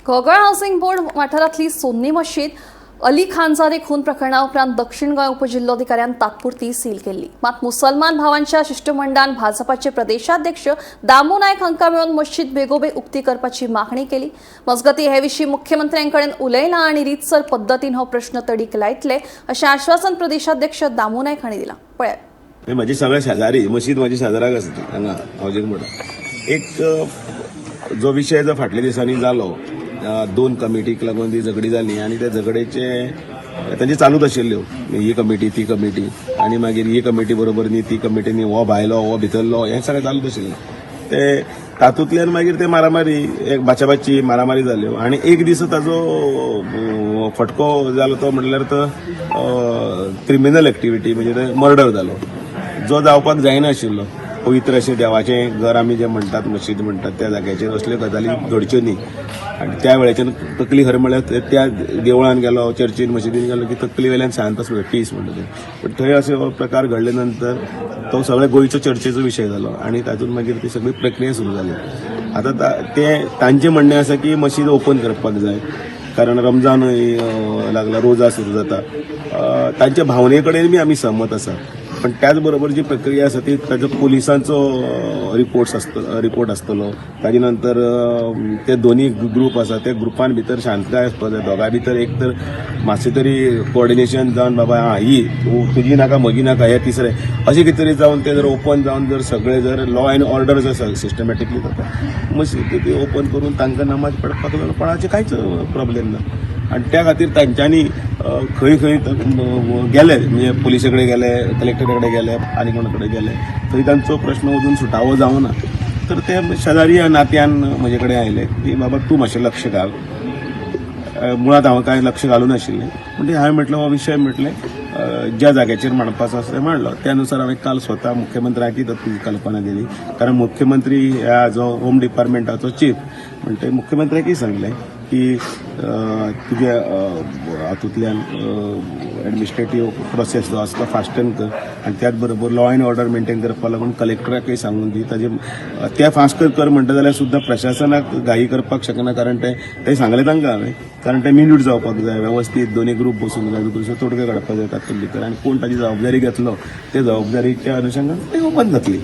घोगळ housing board वाठारांतली सोन्नी मशीद अली खानजादे खून प्रकरणा उपरांत दक्षिण गोंय उपजिल्लोधिकाऱ्यान तात्पुरती सील केल्ली। मात मुसलमान भावांच्या शिष्टमंडळान भाजपाचे प्रदेशाध्यक्ष दामू नायक हांकां मेळून मशीद बेगोबेग उक्ती करपाची मागणी केली। मजगती हे विशीं मुख्यमंत्र्यांकडेन उलयलां आनी रितसर पद्दतीन हो प्रश्न तडीक लायतले अशें आश्वासन प्रदेशाध्यक्ष दामू नायक हांणी दिलां। पळयात। माझे सगळे शेजारी मशीद माझी शेजाराक आसा हांगा हावजिंग बोर्डाक एक जो विषय जो फाटल्या दिसांनी जालो दोन कमिटीक लागून ती झगडी जाली आणि त्या झगडेचे तांची चालूच आशिल्ल्यो ही कमिटी ती कमिटी आणि मागीर ही कमिटी बरोबर न्ही ती कमिटीनी हो भायलो हो भितरलो हें सगळें चालूच आशिल्लें। ते तातूंतल्यान मागीर ते मारामारी एक बाचाबाची मारामारी जाल्यो आणि एक दीस ताजो फटको जालो तो म्हणल्यार तो क्रिमिनल एक्टिविटी म्हणजे मर्डर जालो जो जावपाक जायना आशिल्लो। पवित्र अशें देवाचें घर आमी जें म्हणटात मशीद म्हणटात त्या जाग्याचेर असल्यो गजाली घडच्यो न्ही आनी त्या वेळाचेर तकली खरें म्हळ्यार त्या देवळान गेलो चर्चीन मशिदीन गेलो की तकली वेल्यान शांत आसलो पीस म्हणटा तें पण थंय अशे प्रकार घडले नंतर तो सगळ्या गोंयचो चर्चेचो विशय जालो आणि तातूंत मागीर ती सगळी प्रक्रिया सुरू जाली। आतां ते तांचें म्हणणें आसा की मशीद ओपन करपाक जाय कारण रमजानूय लागला रोजा सुरू जाता तांच्या भावने कडेन बी आमी सहमत आसा पण त्याच बरोबर जी प्रक्रिया आसा ती ताजो पुलिसांचो रिपोर्ट आसतलो ताजे नंतर ते दोन्ही ग्रुप आसा त्या ग्रुपान भितर शांतताय आसपाक जाय दोगांय भितर एक तर मातशें तरी कोऑर्डिनेशन जावन बाबा ही तुजी नाका म्हजी नाका हे तिसरें अशें कितें तरी जावन ते जर ओपन जावन जर सगळे जर लॉ एंड ऑर्डर जर सिस्टमॅटिकली जाता मशीद ती ओपन करून तांकां नमाज पडपाक कोणाचें कांयच प्रॉब्लेम ना आणि त्या खातीर तांच्यांनी खंय खंय गेले म्हणजे पुलिसे कडेन गेले कलेक्टरा कडेन गेले आनी कोणा कडेन गेले थंय तांचो प्रश्न अजून सुटावो जावना तर ते शेजारी नात्यान म्हजे कडेन आयले की बाबा तूं मातशें लक्ष घाल मुळात हांव कांय लक्ष घालून नाशिल्लें म्हणजे हांवें म्हटलें हो विशय म्हटलें ज्या जाग्याचेर मांडपाचो आसा तें मांडलो त्यानुसार हांवें काल स्वता मुख्यमंत्र्याकय तातूंत कल्पना दिली कारण मुख्यमंत्री ह्या जो होम डिपार्टमेंटाचो चीफ म्हणटा मुख्यमंत्र्याकय सांगलें की तुज्या हातूंतल्यान एडमिनिस्ट्रेटीव प्रोसेस जो आसा तो फास्टन कर आनी त्याच बरोबर लॉ एंड ऑर्डर मेंटेन करपा लागून कलेक्टराकय सांगून दी ते फास्ट कर म्हणटा जाल्यार सुद्दां प्रशासनाक घाई करपाक शकना कारण ते सांगलें तांकां हांवें कारण ते मिन्यूट जावपाक जाय वेवस्थीत दोन्ही ग्रुप बसून जाय दुसरे तोडगे काडपाक जाय तातूंत भितर आनी कोण ताची जबाबदारी घेतलो ते जबाबदारीच्या अनुशंगान ते ओपन जातली।